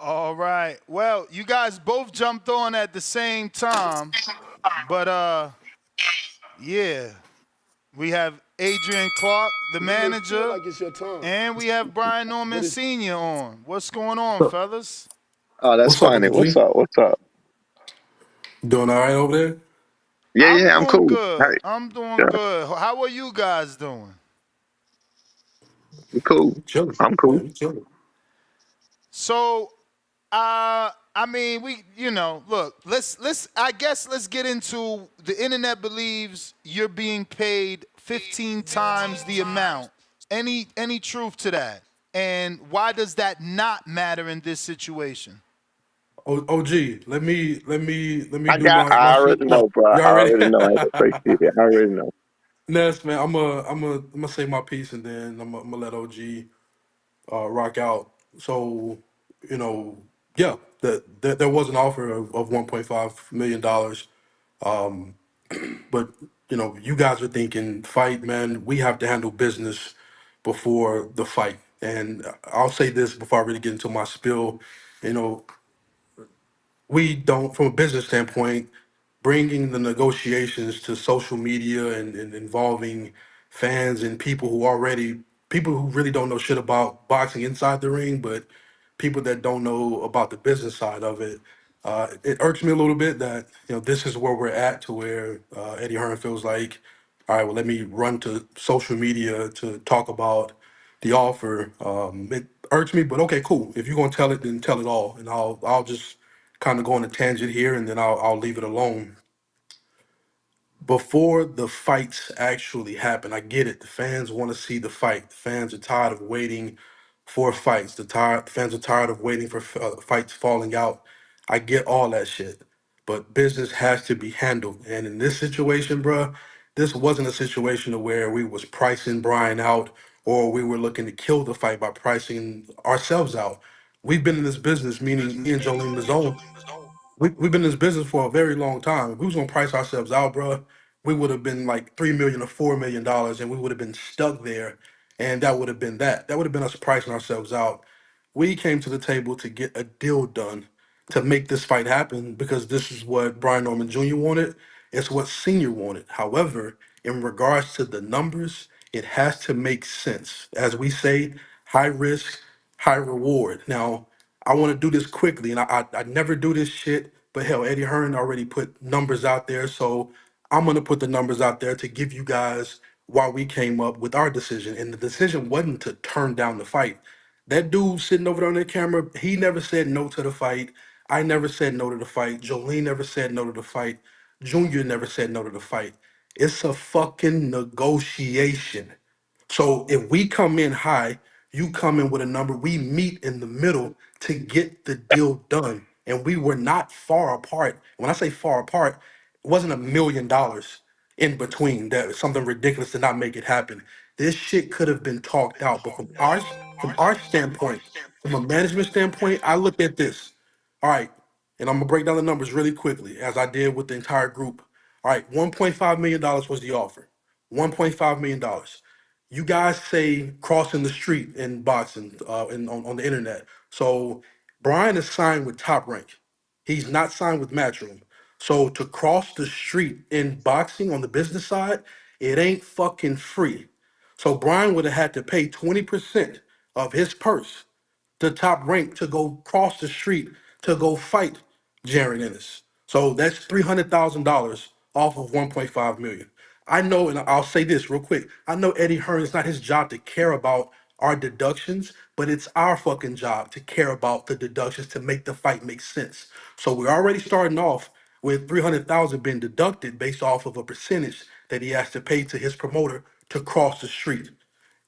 All right. Well, you guys both jumped on at the same time, but yeah, we have Adrian Clark, the You may feel manager, like it's your time, and we have Brian but Norman it's Sr. on. What's going on, fellas? Oh, that's What's up, funny. What's OG? up? What's up? Doing all right over there? Yeah, I'm yeah, I'm doing cool. good. Hey, I'm doing yeah, good. How are you guys doing? I'm cool. We chilling, I'm cool. man. We chilling. So, I mean, look, let's I guess let's get into the internet believes you're being paid 15 times the amount. Any truth to that? And why does that not matter in this situation? OG, let me I do got. my I shit. already Look, know, bro. you I already already know. I ain't gonna say shit. I already know. Ness, man. I'm gonna say my piece and then I'm gonna let OG rock out. So, you know, yeah, there was an offer of $1.5 million. But you guys are thinking fight, man. We have to handle business before the fight. And I'll say this before I really get into my spill. You know, we don't, from a business standpoint, bringing the negotiations to social media and involving fans and people who really don't know shit about boxing inside the ring, but people that don't know about the business side of it. It irks me a little bit that this is where we're at, to where Eddie Hearn feels like, all right, well, let me run to social media to talk about the offer. It irks me, but okay, cool. If you're gonna tell it, then tell it all, and I'll just kind of go on a tangent here, and then I'll leave it alone. Before the fights actually happen, I get it. The fans want to see the fight. The fans are tired of waiting for fights. The fans are tired of waiting for fights falling out. I get all that shit, but business has to be handled. And in this situation, bruh, this wasn't a situation of where we was pricing Brian out, or we were looking to kill the fight by pricing ourselves out. We've been in this business, meaning me and Jolene Mazone, we've been in this business for a very long time. If we was gonna price ourselves out, bro, we would have been like $3 million or $4 million, and we would have been stuck there. And that would have been that. That would have been us pricing ourselves out. We came to the table to get a deal done to make this fight happen because this is what Brian Norman Jr. wanted. It's what Senior wanted. However, in regards to the numbers, it has to make sense. As we say, high risk, high reward. Now, I want to do this quickly, and I never do this shit, but hell, Eddie Hearn already put numbers out there, so I'm gonna put the numbers out there to give you guys why we came up with our decision. And the decision wasn't to turn down the fight. That dude sitting over there on the camera, he never said no to the fight. I never said no to the fight. Jolene never said no to the fight. Junior never said no to the fight. It's a fucking negotiation. So if we come in high, you come in with a number, we meet in the middle to get the deal done. And we were not far apart. When I say far apart, it wasn't $1 million in between. That was something ridiculous to not make it happen. This shit could have been talked out. But from our standpoint, from a management standpoint, I looked at this. All right, and I'm gonna break down the numbers really quickly, as I did with the entire group. All right, $1.5 million was the offer. $1.5 million. You guys say crossing the street in boxing, on the internet. So Brian is signed with Top Rank. He's not signed with Matchroom. So to cross the street in boxing on the business side, it ain't fucking free. So Brian would have had to pay 20% of his purse to Top Rank to go cross the street to go fight Jaron Ennis. So that's $300,000 off of 1.5 million. I know, and I'll say this real quick. I know Eddie Hearn, it's not his job to care about our deductions, but it's our fucking job to care about the deductions to make the fight make sense. So we're already starting off with 300,000 being deducted based off of a percentage that he has to pay to his promoter to cross the street.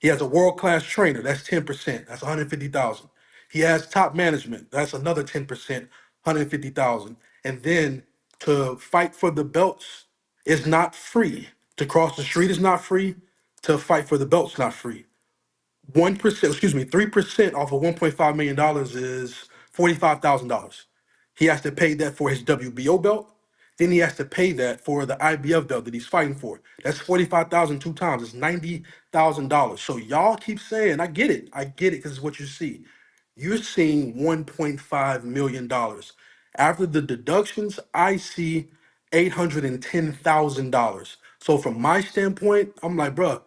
He has a world-class trainer, that's 10%, that's 150,000. He has top management, that's another 10%, 150,000. And then to fight for the belts is not free. To cross the street is not free. To fight for the belts not free. 1%, excuse me, 3% off of $1.5 million is $45,000. He has to pay that for his WBO belt. Then he has to pay that for the IBF belt that he's fighting for. That's 45,000 two times. It's $90,000. So y'all keep saying, I get it because it's what you see. you're seeing $1.5 million. After the deductions, I see $810,000. So from my standpoint, I'm like, bruh,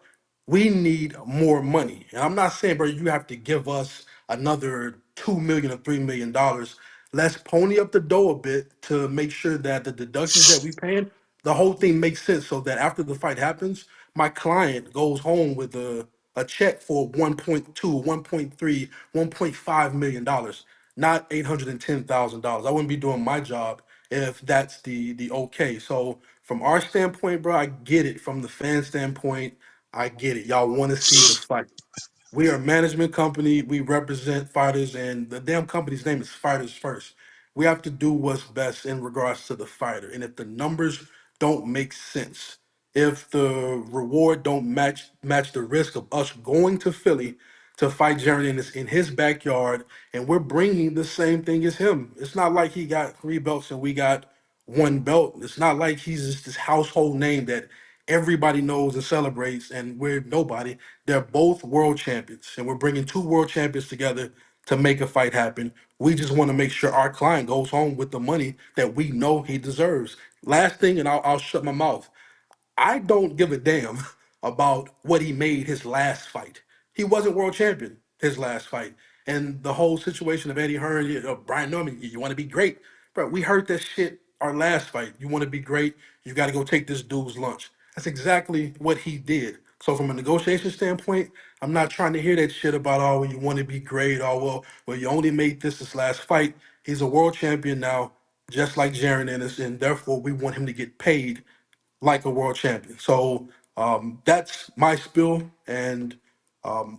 we need more money. And I'm not saying, bro, you have to give us another 2 million or $3 million. Let's pony up the dough a bit to make sure that the deductions that we paying, the whole thing makes sense, so that after the fight happens, my client goes home with a check for 1.2, 1.3, $1.5 million, not $810,000. I wouldn't be doing my job if that's the okay. So from our standpoint, bro, I get it. From the fan standpoint, I get it. Y'all want to see the fight. We are a management company. We represent fighters, and the damn company's name is Fighters First. We have to do what's best in regards to the fighter. And if the numbers don't make sense, if the reward don't match the risk of us going to Philly to fight Jared in his backyard, and we're bringing the same thing as him. It's not like he got 3 belts and we got 1 belt. It's not like he's just this household name that everybody knows and celebrates, and we're nobody. They're both world champions, and we're bringing two world champions together to make a fight happen. We just want to make sure our client goes home with the money that we know he deserves. Last thing, and I'll shut my mouth. I don't give a damn about what he made his last fight. He wasn't world champion his last fight. And the whole situation of Eddie Hearn, Brian Norman, you want to be great. Bro, we heard that shit our last fight. You want to be great, you got to go take this dude's lunch. That's exactly what he did. So from a negotiation standpoint, I'm not trying to hear that shit about, oh, well, you want to be great, oh, well, you only made this last fight. He's a world champion now, just like Jaron Ennis, and therefore we want him to get paid like a world champion. So that's my spill, and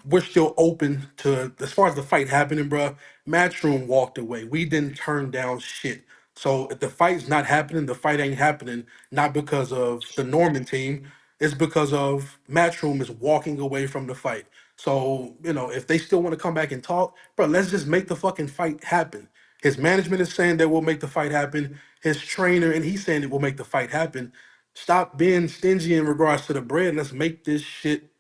we're still open to, as far as the fight happening, bro. Matchroom walked away. We didn't turn down shit. So if the fight's not happening, the fight ain't happening. Not because of the Norman team. It's because of Matchroom is walking away from the fight. So if they still want to come back and talk, bro, let's just make the fucking fight happen. His management is saying that we'll make the fight happen. His trainer and he's saying it will make the fight happen. Stop being stingy in regards to the bread. Let's make this shit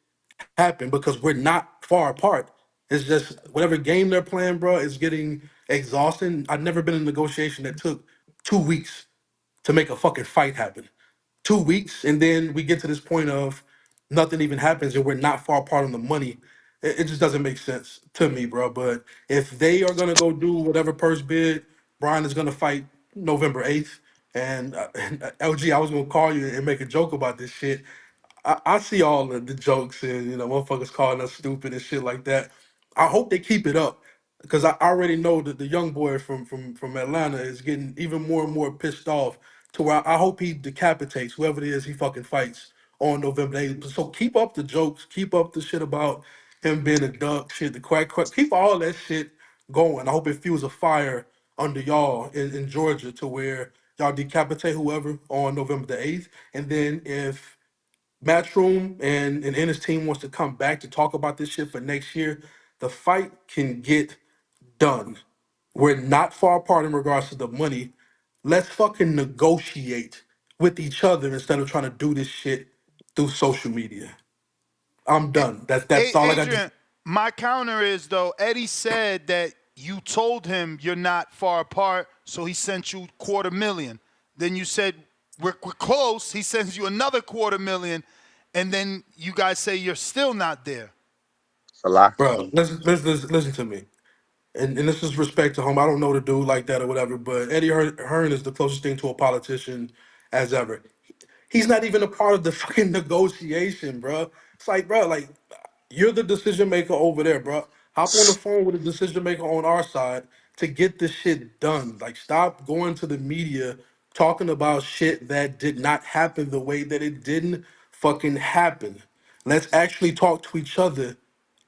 happen, because we're not far apart. It's just whatever game they're playing, bro, is getting exhausting. I've never been in a negotiation that took 2 weeks to make a fucking fight happen. 2 weeks, and then we get to this point of nothing even happens, and we're not far apart on the money. It just doesn't make sense to me, bro. But if they are gonna go do whatever purse bid, Brian is gonna fight November 8th. And LG, I was gonna call you and make a joke about this shit. I see all the jokes and motherfuckers calling us stupid and shit like that. I hope they keep it up, because I already know that the young boy from Atlanta is getting even more and more pissed off, to where I hope he decapitates whoever it is he fucking fights on November 8th. So keep up the jokes, keep up the shit about him being a duck, shit, the quack, keep all that shit going. I hope it fuels a fire under y'all in Georgia, to where y'all decapitate whoever on November 8th. And then if Matchroom and Ennis team wants to come back to talk about this shit for next year, the fight can get done. We're not far apart in regards to the money. Let's fucking negotiate with each other instead of trying to do this shit through social media. I'm done. That's all I got to. Adrian, my counter is though, Eddie said that you told him you're not far apart, so he sent you 250,000. Then you said we're close. He sends you another 250,000, and then you guys say you're still not there. It's a lie. Bro, listen to me. And this is respect to him. I don't know the dude like that or whatever, but Eddie Hearn is the closest thing to a politician as ever. He's not even a part of the fucking negotiation, bro. It's like, bro, like, you're the decision maker over there, bro. Hop on the phone with the decision maker on our side to get this shit done. Like, stop going to the media talking about shit that did not happen the way that it didn't fucking happen. Let's actually talk to each other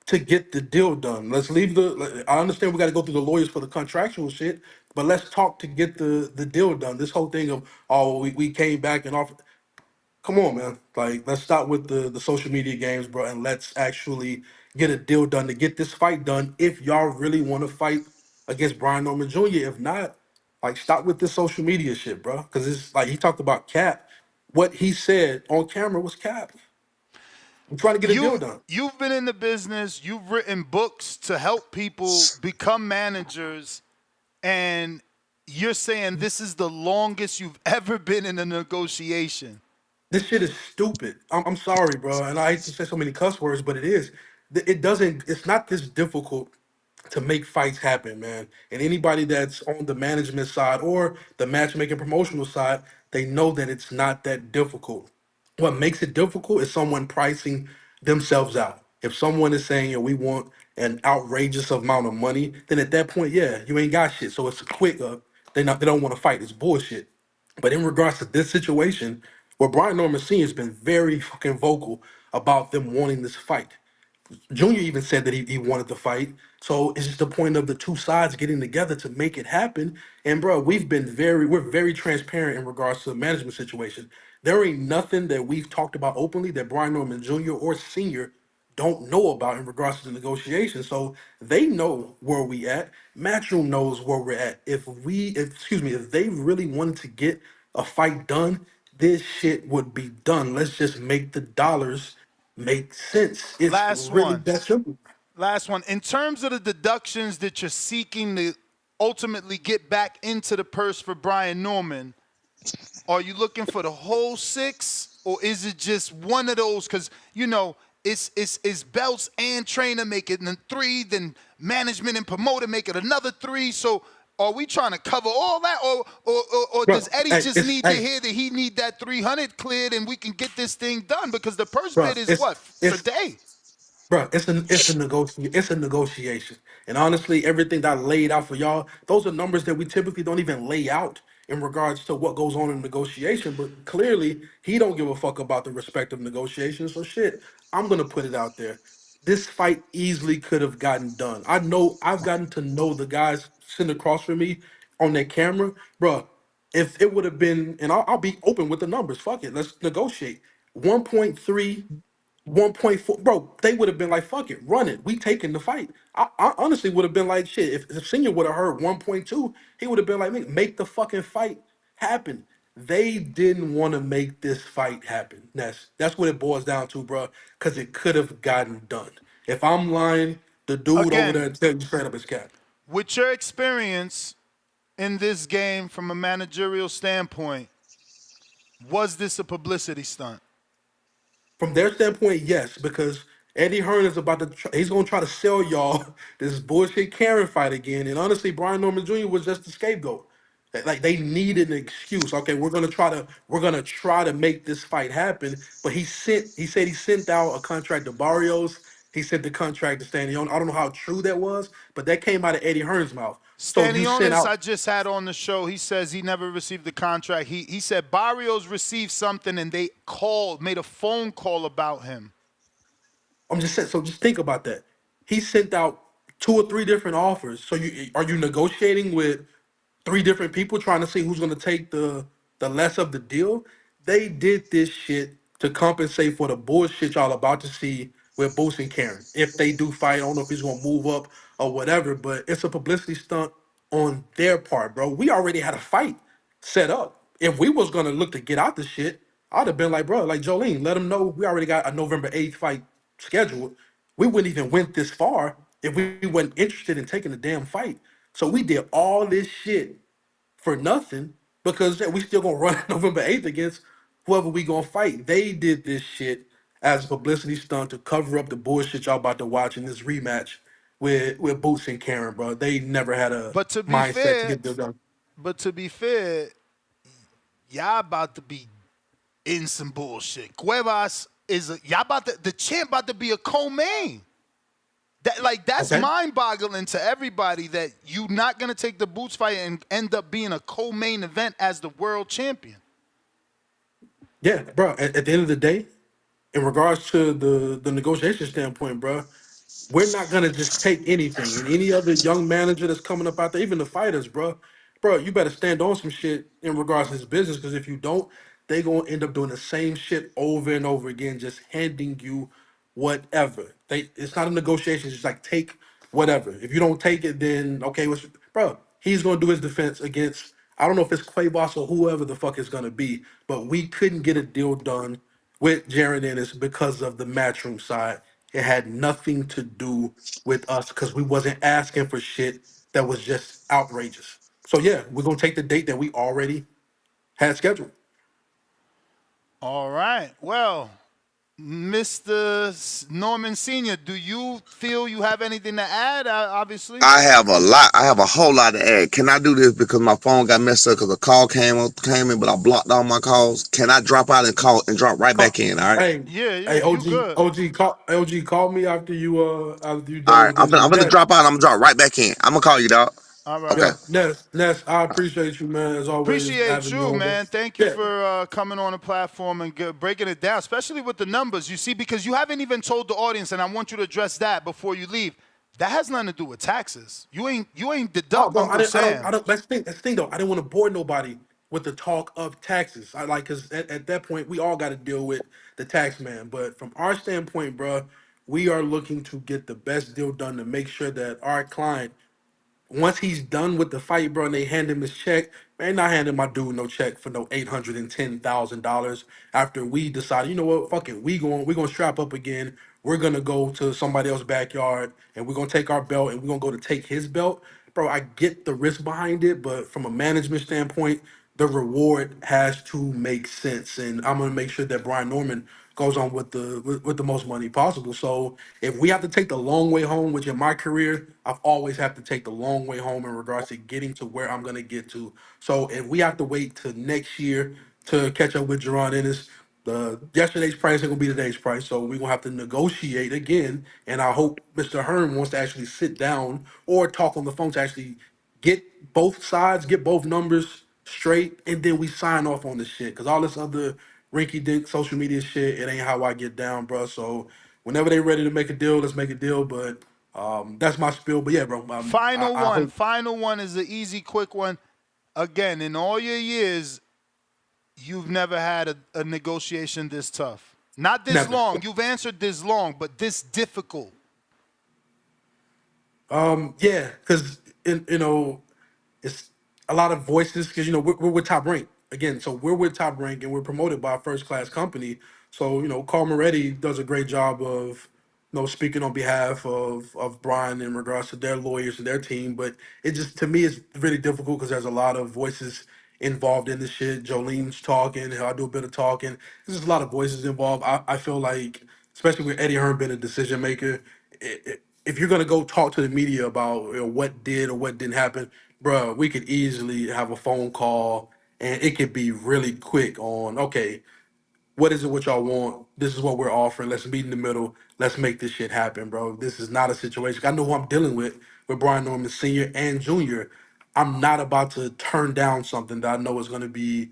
to get the deal done. Let's leave I understand we got to go through the lawyers for the contractual shit, but let's talk to get the deal done. This whole thing of, oh, we came back and off. Come on, man. Like, let's stop with the social media games, bro, and let's actually get a deal done to get this fight done. If y'all really want to fight against Brian Norman Jr., if not, like, stop with this social media shit, bro. Because it's like he talked about cap. What he said on camera was cap. I'm trying to get a deal you've done. you've been in the business, you've written books to help people become managers, and you're saying this is the longest you've ever been in a negotiation. This shit is stupid. I'm sorry, bro, and I hate to say so many cuss words, but it is. It doesn't. It's not this difficult to make fights happen, man. And anybody that's on the management side or the matchmaking promotional side, they know that it's not that difficult. What makes it difficult is someone pricing themselves out. If someone is saying, "Yo, we want an outrageous amount of money," then at that point, yeah, you ain't got shit. So it's a quick. They don't want to fight. It's bullshit. But in regards to this situation, where Brian Norman Sr. has been very fucking vocal about them wanting this fight. Junior even said that he wanted to fight. So it's just the point of the two sides getting together to make it happen. And bro, we're very transparent in regards to the management situation. There ain't nothing that we've talked about openly that Brian Norman Jr. or Senior don't know about in regards to the negotiation. So they know where we at. Matchroom knows where we're at. If they really wanted to get a fight done, this shit would be done. Let's just make the dollars make sense. It's Last really one. that simple. Last one. In terms of the deductions that you're seeking to ultimately get back into the purse for Brian Norman, are you looking for the whole six, or is it just one of those? Because it's belts and trainer make it and three, then management and promoter make it another three. So are we trying to cover all that, or Bro, does Eddie hey, just it's need to hey, hear that he need that 300 cleared and we can get this thing done? Because the purse bro, bid is what it's today. Bro, it's a negotiation. And honestly, everything that I laid out for y'all, those are numbers that we typically don't even lay out in regards to what goes on in negotiation. But clearly, he don't give a fuck about the respective negotiations. So shit, I'm gonna put it out there. This fight easily could have gotten done. I know I've gotten to know the guys sitting across from me on that camera, bro. If it would have been, and I'll be open with the numbers. Fuck it, let's negotiate. 1.3 1.4, bro, they would have been like, fuck it, run it. We taking the fight. I honestly would have been like, shit, if Senior would have heard 1.2, he would have been like, make the fucking fight happen. They didn't want to make this fight happen. That's what it boils down to, bro, because it could have gotten done. If I'm lying, the dude over Again, there tell you straight up his cap. with your experience in this game from a managerial standpoint, was this a publicity stunt? From their standpoint, yes, because Eddie Hearn is about to he's gonna try to sell y'all this bullshit Karen fight again. And honestly, Brian Norman Jr. was just the scapegoat. Like they needed an excuse. Okay, we're gonna try to make this fight happen. But he said he sent out a contract to Barrios. He sent the contract to Stanley. I don't know how true that was, but that came out of Eddie Hearn's mouth. So you sent Stanionis, out. I just had on the show. He says he never received the contract. He said Barrios received something and they made a phone call about him. I'm just saying. So just think about that. He sent out two or three different offers. So you negotiating with three different people trying to see who's going to take the less of the deal? They did this shit to compensate for the bullshit y'all about to see with Boost and Karen. If they do fight, I don't know if he's going to move up or whatever, but it's a publicity stunt on their part, bro. We already had a fight set up. If we was going to look to get out the shit, I'd have been like, bro, like Jolene, let them know we already got a November 8th fight scheduled. We wouldn't even went this far if we weren't interested in taking the damn fight. So we did all this shit for nothing because we still gonna run November 8th against whoever we gonna fight. They did this shit as a publicity stunt to cover up the bullshit y'all about to watch in this rematch with Boots and Karen, bro. They never had a But to be mindset to fair, get this done. but to be fair, y'all about to be in some bullshit. Cuevas y'all about to, the champ about to be a co-main. That's Okay. mind-boggling to everybody that you not gonna take the Boots fight and end up being a co-main event as the world champion. Yeah, bro. At the end of the day, in regards to the negotiation standpoint, bro, we're not gonna just take anything. And any other young manager that's coming up out there, even the fighters, bro, you better stand on some shit in regards to this business. Because if you don't, they gonna end up doing the same shit over and over again, just handing you whatever. It's not a negotiation. It's just like take whatever. If you don't take it, then okay, bro. He's gonna do his defense against. I don't know if it's Quavos or whoever the fuck it's gonna be, but we couldn't get a deal done with Jaron Ennis because of the matchroom side. It had nothing to do with us because we wasn't asking for shit that was just outrageous. So yeah, we're gonna take the date that we already had scheduled. All right. Well, Mr. Norman Senior, do you feel you have anything to add? Obviously. I have a lot. I have a whole lot to add. Can I do this because my phone got messed up because a call came in, but I blocked all my calls? Can I drop out and call and drop right back Call, in? All right. hey, Yeah, yeah, hey, you OG, good. OG, call me after you All done right. with this I'm one. gonna Ness, drop out. I'm gonna drop right back in. I'm gonna call you, dog. All right. Okay. yeah, Ness, I appreciate you, man, as always, Appreciate having me you, on, bro. man. Thank you Yeah. for coming on the platform and breaking it down, especially with the numbers. You see, because you haven't even told the audience, and I want you to address that before you leave. That has nothing to do with taxes. You ain't Oh, deduct bro, Uncle I Sam. don't. That's the thing, though. I didn't want to bore nobody with the talk of taxes. I like, cause at that point, we all got to deal with the tax man. But from our standpoint, bro, we are looking to get the best deal done to make sure that our client, once he's done with the fight, bro, and they hand him his check, man, not handing my dude no check for no $810,000 after we decided, you know what, fuck it, we're gonna strap up again. We're gonna go to somebody else's backyard and we're gonna take our belt and we're gonna go to take his belt. Bro, I get the risk behind it, but from a management standpoint, the reward has to make sense. And I'm gonna make sure that Brian Norman goes on with the most money possible. So if we have to take the long way home, which in my career, I've always had to take the long way home in regards to getting to where I'm gonna get to. So if we have to wait till next year to catch up with Jerron Ennis, the yesterday's price ain't gonna be today's price. So we're gonna have to negotiate again. And I hope Mr. Hearn wants to actually sit down or talk on the phone to actually get both sides, get both numbers straight, and then we sign off on this shit. Cause all this other rinky dink social media shit, it ain't how I get down, bro. So whenever they ready to make a deal, let's make a deal. But that's my spiel. But yeah, bro, I hope Final one is the easy, quick one. Again, in all your years, you've never had a negotiation this tough. Not this never. long. You've answered this long, but this difficult. Yeah, because you know, it's a lot of voices because we're with Top Rank again. So we're with Top Rank and we're promoted by a first class company. So Carl Moretti does a great job of speaking on behalf of Brian in regards to their lawyers and their team. But it just, to me, it's really difficult because there's a lot of voices involved in this shit. Jolene's talking, I do a bit of talking. There's just a lot of voices involved. I feel like, especially with Eddie Hearn being a decision maker, if you're gonna go talk to the media about what did or what didn't happen, bro, we could easily have a phone call and it could be really quick on, okay, what is it what y'all want? This is what we're offering. Let's meet in the middle. Let's make this shit happen, bro. This is not a situation. I know who I'm dealing with Brian Norman Sr. and Jr. I'm not about to turn down something that I know is going to be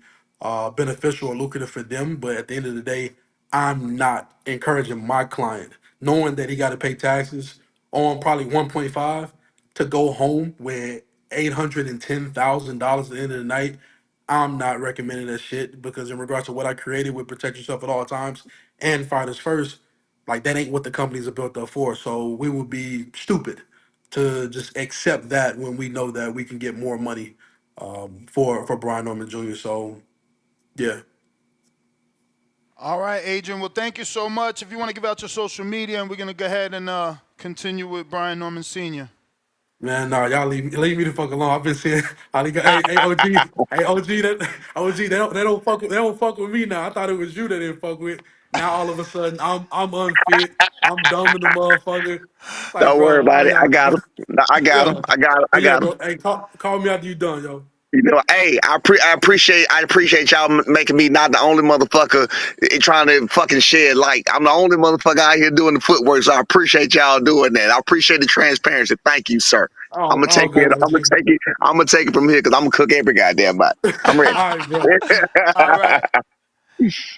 beneficial or lucrative for them. But at the end of the day, I'm not encouraging my client, knowing that he got to pay taxes on probably 1.5 to go home with $810,000 at the end of the night. I'm not recommending that shit because in regards to what I created with protect yourself at all times and fighters first, like that ain't what the companies are built up for. So we would be stupid to just accept that when we know that we can get more money for Brian Norman Jr. So yeah. All right, Adrian. Well, thank you so much. If you want to give out your social media, and we're going to go ahead and continue with Brian Norman Sr. Man, nah, y'all leave me the fuck alone. I've been seeing hey OG, that OG, they don't fuck with me now. I thought it was you that didn't fuck with. Now all of a sudden I'm unfit. I'm dumb in the motherfucker. Like, Don't worry bro, about why it. I y'all got him. I got him. yeah. I got him. I But yeah, got him. bro. Hey, call me after you done, yo. Hey, I appreciate y'all making me not the only motherfucker trying to fucking shed light. I'm the only motherfucker out here doing the footwork, so I appreciate y'all doing that. I appreciate the transparency. Thank you, sir. I'm gonna All take it. good, I'm gonna OG. take it. I'm gonna take it from here because I'm gonna cook every goddamn bite. I'm All ready. right, bro. All right.